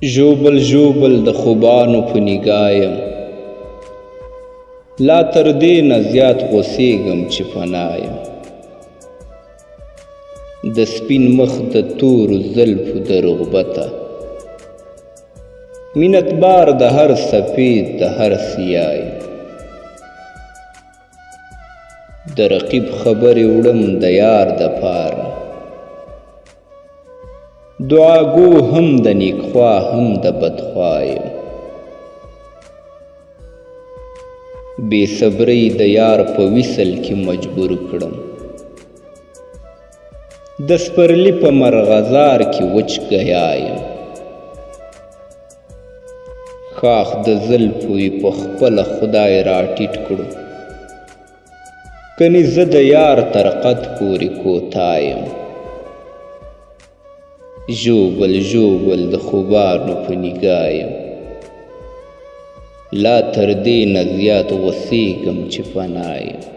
ژوبل ژوبل د خوبانو په نګاه یم، لا تر دې نه زیات غوسېږم چې فنا یم. د سپین مخ د تورو زلفو د رغبته، مینتبار د هر سفید د هر سیاه یم. د رقیب خبرې وړم د یار د پاره، دعاګو هم د نیکخوا هم د بدخوا یم. بې صبرۍ د یار په وصل کې مجبور کړم، د سپرلي په مرغزار کې وچ ګیا یم. ښاخ د زلفو یې په خپله خدای راټیټ کړو، کني زه د یار تر قد پورې کوتا یم. ژوبل ژوبل د خوبانو په نګاه یم، لا تر دې نه زیات غوسېږم چې فنا یم.